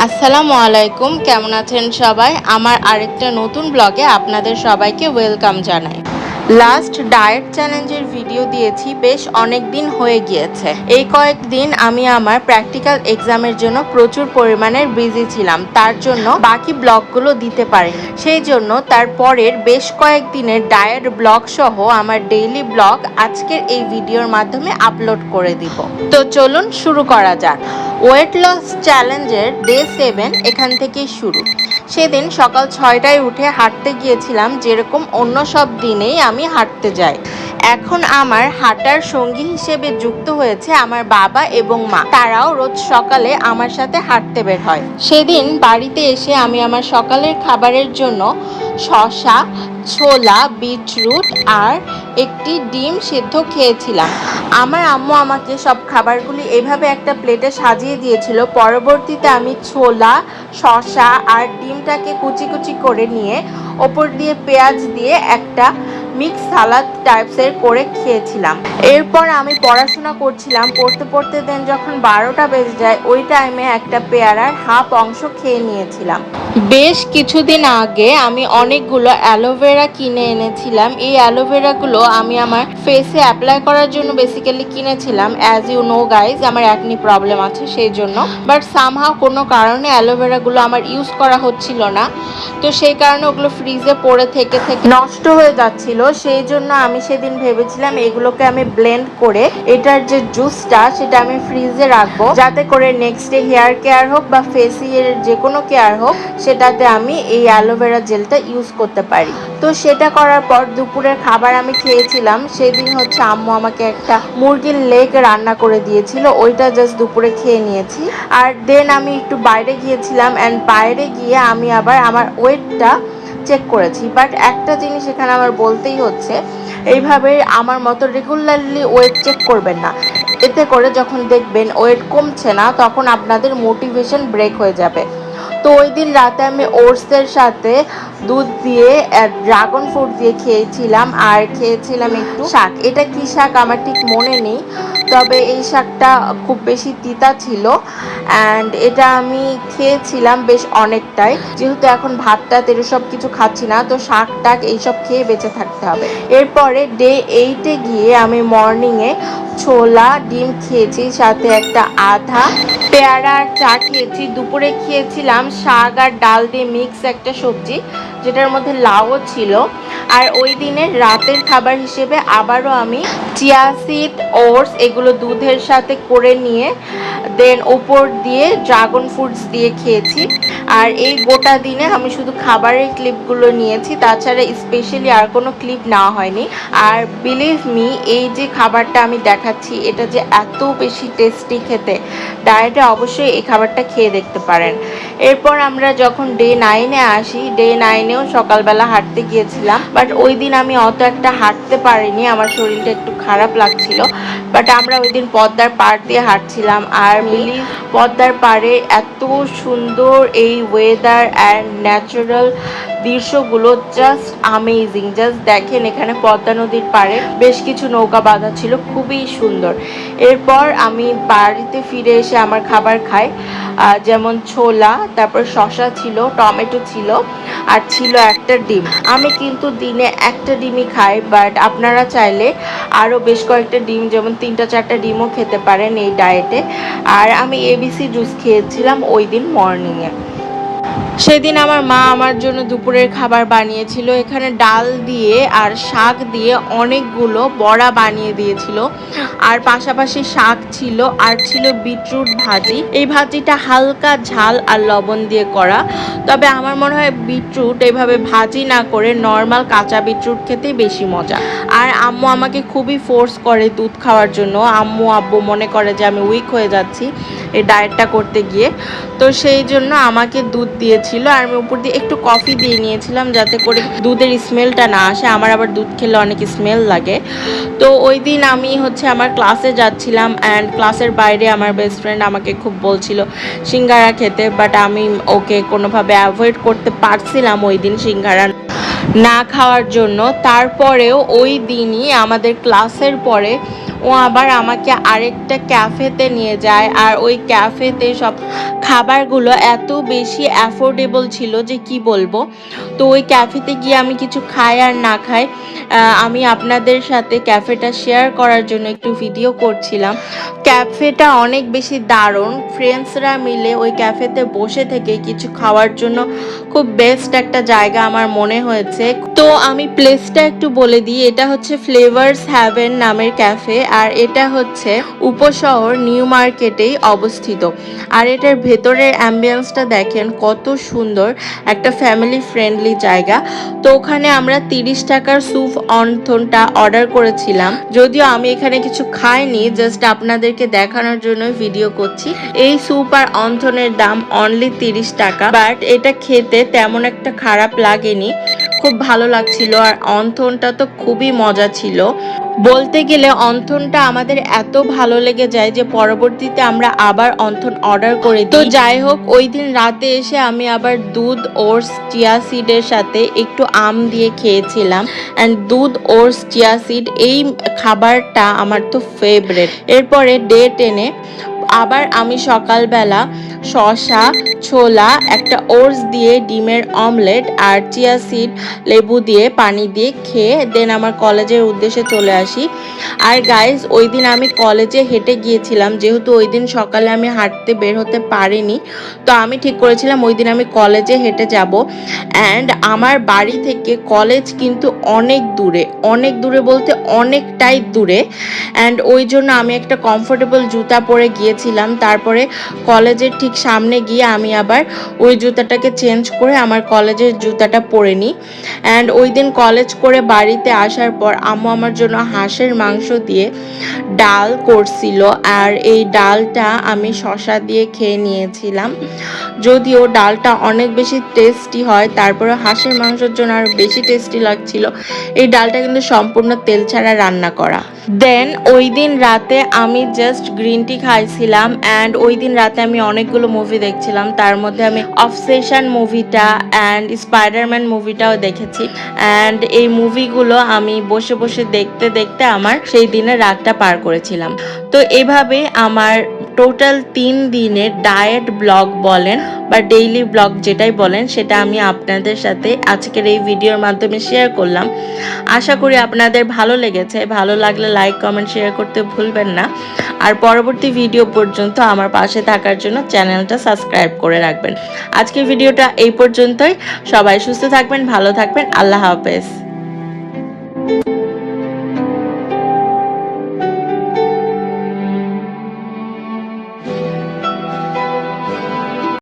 আসসালামু আলাইকুম, কেমন আছেন সবাই? আমার আরেকটা নতুন ব্লগে আপনাদের সবাইকে ওয়েলকাম জানাই। লাস্ট ডায়েট চ্যালেঞ্জের ভিডিও দিয়েছি বেশ অনেক দিন হয়ে গিয়েছে। এই কয়েকদিন আমি আমার প্র্যাকটিক্যাল এক্সামের জন্য প্রচুর পরিমাণের বিজি ছিলাম, তার জন্য বাকি ব্লগগুলো দিতে পারিনি। সেই জন্য তার পরের বেশ কয়েকদিনের ডায়েট ব্লগ সহ আমার ডেইলি ব্লগ আজকের এই ভিডিওর মাধ্যমে আপলোড করে দিব। তো চলুন শুরু করা যাক। ওয়েট লস চ্যালেঞ্জের ডে 7 এখান থেকেই শুরু। সেদিন সকাল 6টায় উঠে হাঁটতে গিয়েছিলাম, যেরকম অন্য সব দিনেই আমি হাঁটতে যাই। এখন আমার হাঁটার সঙ্গী হিসেবে যুক্ত হয়েছে আমার বাবা এবং মা। তারাও রোজ সকালে আমার সাথে হাঁটতে বের হয়। সেদিন বাড়িতে এসে আমি আমার সকালের খাবারের জন্য শসা, ছোলা, বিটরুট আর একটি ডিম সিদ্ধ খেয়েছিলাম। আমার আম্মু আমাকে সব খাবারগুলি এভাবে একটা প্লেটে সাজিয়ে দিয়েছিল। পরবর্তীতে আমি ছোলা, শসা আর ডিমটাকে কুচি কুচি করে নিয়ে ওপর দিয়ে পেঁয়াজ দিয়ে একটা মিক্স সালাদ টাইপসের করে খেয়েছিলাম। এরপর আমি পড়াশোনা করছিলাম। পড়তে পড়তে দেন যখন 12টা বেজে যায়, ওই টাইমে একটা পেয়ারার হাফ অংশ খেয়ে নিয়েছিলাম। বেশ কিছুদিন আগে আমি অনেকগুলো অ্যালোভেরা কিনে এনেছিলাম। এই অ্যালোভেরাগুলো আমি আমার ফেসে অ্যাপ্লাই করার জন্য বেসিক্যালি কিনেছিলাম। অ্যাজ ইউ নো গাইজ, আমার অ্যাকনি প্রবলেম আছে সেই জন্য। বাট সামহাও কোনো কারণে অ্যালোভেরাগুলো আমার ইউজ করা হচ্ছিল না, তো সেই কারণে ওগুলো ফ্রিজে পড়ে থেকে থেকে নষ্ট হয়ে যাচ্ছিল। সেই জন্য আমি সেদিন ভেবেছিলাম এগুলোকে আমি ব্লেন্ড করে এটার যে জুসটা সেটা আমি ফ্রিজে রাখবো, যাতে করে নেক্সট ডে হেয়ার কেয়ার হোক বা ফেসিয়াল যে কোনো কেয়ার হোক সেটাতে আমি এই অ্যালোভেরা জেলটা ইউজ করতে পারি। তো সেটা করার পর দুপুরের খাবার আমি খেয়েছিলাম। সেদিন হচ্ছে আম্মু আমাকে একটা মুরগির লেগ রান্না করে দিয়েছিল, ওইটা জাস্ট দুপুরে খেয়ে নিয়েছি। আর দেন আমি একটু বাইরে গিয়েছিলাম, অ্যান্ড বাইরে গিয়ে আমি আবার আমার ওয়েটটা চেক করেছি। বাট একটা জিনিস এখানে আমার বলতেই হচ্ছে, এইভাবে আমার মতো রেগুলারলি ওয়েট চেক করবেন না। এতে করে যখন দেখবেন ওয়েট কমছে না, তখন আপনাদের মোটিভেশন ব্রেক হয়ে যাবে। তো ওই দিন রাতে আমি ওটসের সাথে দুধ দিয়ে ড্রাগন ফ্রুট দিয়ে খেয়েছিলাম, আর খেয়েছিলাম একটু শাক। এটা কি শাক আমার ঠিক মনে নেই, তবে এই শাকটা খুব বেশি তিতা ছিল, অ্যান্ড এটা আমি খেয়েছিলাম বেশ অনেকটাই। যেহেতু এখন ভাতটা তেল সব কিছু খাচ্ছি না, তো শাক টাক এইসব খেয়ে বেঁচে থাকতে হবে। এরপরে ডে 8-এ গিয়ে আমি মর্নিংয়ে ছোলা, ডিম খেয়েছি, সাথে একটা আধা পেয়ারা আর চা খেয়েছি। দুপুরে খেয়েছিলাম শাক আর ডাল দিয়ে মিক্স একটা সবজি, যেটার মধ্যে লাউও ছিল। আর ওই দিনের রাতের খাবার হিসেবে আবারও আমি চিয়া সিড, ওটস এগুলো দুধের সাথে করে নিয়ে দেন উপর দিয়ে ড্রাগন ফ্রুটস দিয়ে খেয়েছি। আর এই গোটা দিনে আমি শুধু খাবারের ক্লিপগুলো নিয়েছি, তাছাড়া স্পেশালি আর কোনো ক্লিপ নেওয়া হয়নি। আর বিলিভ মি, এই যে খাবারটা আমি দেখাচ্ছি এটা যে এত বেশি টেস্টি খেতে, ডায়েটে অবশ্যই এই খাবারটা খেয়ে দেখতে পারেন। এরপর আমরা যখন ডে 9-এ আসি, ডে 9-এও সকালবেলা হাঁটতে গিয়েছিলাম, বাট ওই দিন আমি অত একটা হাঁটতে পারিনি, আমার শরীরটা একটু খারাপ লাগছিল। বাট আমরা ওই দিন পদ্মার পাড় দিয়ে হাঁটছিলাম, আর মিলি পদ্মার পাড়ে এত সুন্দর এই ওয়েদার অ্যান্ড ন্যাচারাল দৃশ্যগুলো জাস্ট আমেজিং। জাস্ট দেখেন, এখানে পদ্মা নদীর পাড়ে বেশ কিছু নৌকা বাঁধা ছিল, খুবই সুন্দর। এরপর আমি বাড়িতে ফিরে এসে আমার খাবার খাই, যেমন ছোলা, তারপর শসা ছিল, টমেটো ছিল, আর ছিল একটা ডিম। আমি কিন্তু দিনে একটা ডিমই খাই, বাট আপনারা চাইলে আরও বেশ কয়েকটা ডিম, যেমন 3-4টা ডিমও খেতে পারেন এই ডায়েটে। আর আমি এবিসি জুস খেয়েছিলাম ওই দিন মর্নিংয়ে। সেদিন আমার মা আমার জন্য দুপুরের খাবার বানিয়েছিল। এখানে ডাল দিয়ে আর শাক দিয়ে অনেকগুলো বড়া বানিয়ে দিয়েছিল, আর পাশাপাশি শাক ছিল, আর ছিল বিটরুট ভাজি। এই ভাজিটা হালকা ঝাল আর লবণ দিয়ে করা, তবে আমার মনে হয় বিটরুট এভাবে ভাজি না করে নর্মাল কাঁচা বিটরুট খেতেই বেশি মজা। আর আম্মু আমাকে খুবই ফোর্স করে দুধ খাওয়ার জন্য। আব্বু মনে করে যে আমি উইক হয়ে যাচ্ছি এই ডায়েটটা করতে গিয়ে, তো সেই জন্য আমাকে দুধ দিয়েছিল, আর আমি উপর দিয়ে একটু কফি দিয়ে নিয়েছিলাম যাতে করে দুধের স্মেলটা না আসে। আমার আবার দুধ খেলে অনেক স্মেল লাগে। তো ওই দিন আমি হচ্ছে আমার ক্লাসে যাচ্ছিলাম, অ্যান্ড ক্লাসের বাইরে আমার বেস্ট ফ্রেন্ড আমাকে খুব বলছিল সিঙ্গারা খেতে, বাট আমি ওকে কোনোভাবে অ্যাভয়েড করতে পারছিলাম ওই দিন সিঙ্গারা না খাওয়ার জন্য। তারপরেও ওই দিনই আমাদের ক্লাসের পরে ও আবার আমাকে আরেকটা ক্যাফেতে নিয়ে যায়, আর ওই ক্যাফেতে সব খাবারগুলো এত বেশি অ্যাফোর্ডেবল ছিল যে কি বলবো। তো ওই ক্যাফেতে গিয়ে আমি কিছু খাই আর না খাই, আমি আপনাদের সাথে ক্যাফেটা শেয়ার করার জন্য একটু ভিডিও করছিলাম। ক্যাফেটা অনেক বেশি দারুণ, ফ্রেন্ডসরা মিলে ওই ক্যাফেতে বসে থেকে কিছু খাওয়ার জন্য খুব বেস্ট একটা জায়গা আমার মনে হয়েছে। তো আমি প্লেসটা একটু বলে দিই, এটা হচ্ছে ফ্লেভার্স হ্যাভেন নামের ক্যাফে, আর এটা হচ্ছে উপশহর নিউ মার্কেটেই অবস্থিত। আর এটার ভেতরের অ্যাম্বিয়েন্সটা দেখেন কত সুন্দর, একটা ফ্যামিলি ফ্রেন্ডলি জায়গা। তো ওখানে আমরা 30 টাকার স্যুপ অন্থনটা অর্ডার করেছিলাম, যদিও আমি এখানে কিছু খাইনি, জাস্ট আপনাদেরকে দেখানোর জন্য ভিডিও করছি। এই স্যুপ আর অন্থনের দাম অনলি 30 টাকা, বাট এটা খেতে তেমন একটা খারাপ লাগেনি, খুব ভালো লাগছিল। আর অন্থনটা তো খুবই মজা ছিল। বলতে গেলে অন্থনটা আমাদের এত ভালো লেগে যায় যে পরবর্তীতে আমরা আবার অন্থন অর্ডার করে দিই। তো যাই হোক, ওই দিন রাতে এসে আমি আবার দুধ ওটস চিয়া সিডের সাথে একটু আম দিয়ে খেয়েছিলাম। অ্যান্ড দুধ ওটস চিয়া সিড এই খাবারটা আমার তো ফেভারিট। এরপরে ডে 10-এ আবার আমি সকালবেলা শসা, ছোলা, একটা ওটস দিয়ে ডিমের অমলেট আর চিয়া সিড লেবু দিয়ে পানি দিয়ে খেয়ে দেন আমার কলেজের উদ্দেশ্যে চলে আসি। আর গাইজ, ওই দিন আমি কলেজে হেঁটে গিয়েছিলাম, যেহেতু ওই দিন সকালে আমি হাঁটতে বের হতে পারিনি। তো আমি ঠিক করেছিলাম ওই দিন আমি কলেজে হেঁটে যাব। অ্যান্ড আমার বাড়ি থেকে কলেজ কিন্তু অনেক দূরে, অনেক দূরে বলতে অনেকটাই দূরে। অ্যান্ড ওই জন্য আমি একটা কমফোর্টেবল জুতা পরে গিয়েছিলাম। তারপরে কলেজের ঠিক সামনে গিয়ে আমি আবার ওই জুতাটাকে চেঞ্জ করে আমার কলেজের জুতাটা পরে নিই। অ্যান্ড ওই দিন কলেজ করে বাড়িতে আসার পর আম্মু আমার জন্য হাঁসের মাংস দিয়ে ডাল করছিল, আর এই ডালটা আমি শসা দিয়ে খেয়ে নিয়েছিলাম। যদিও ডালটা অনেক বেশি টেস্টি হয়, তারপরে হাঁসের মাংসের জন্য আরও বেশি টেস্টি লাগছিল। এই ডালটা কিন্তু সম্পূর্ণ তেল ছাড়া রান্না করা। দেন ওই দিন রাতে আমি জাস্ট গ্রিন টি খাইছিলাম। অ্যান্ড ওই দিন রাতে আমি অনেকগুলো মুভি দেখছিলাম, তার মধ্যে আমি অবসেশন মুভিটা অ্যান্ড স্পাইডারম্যান মুভিটাও দেখেছি। অ্যান্ড এই মুভিগুলো আমি বসে বসে দেখতে দেখতে আমার সেই দিনের রাতটা পার করেছিলাম। তো এভাবে আমার টোটাল 3 দিনের ডায়েট ব্লগ বলেন বা ডেইলি ব্লগ যেটাই বলেন, সেটা আমি আপনাদের সাথে আজকের এই ভিডিওর মাধ্যমে শেয়ার করলাম। আশা করি আপনাদের ভালো লেগেছে। ভালো লাগলে লাইক, কমেন্ট, শেয়ার করতে ভুলবেন না। আর পরবর্তী ভিডিও পর্যন্ত আমার পাশে থাকার জন্য চ্যানেলটা সাবস্ক্রাইব করে রাখবেন। আজকের ভিডিওটা এই পর্যন্তই। সবাই সুস্থ থাকবেন, ভালো থাকবেন। আল্লাহ হাফেজ।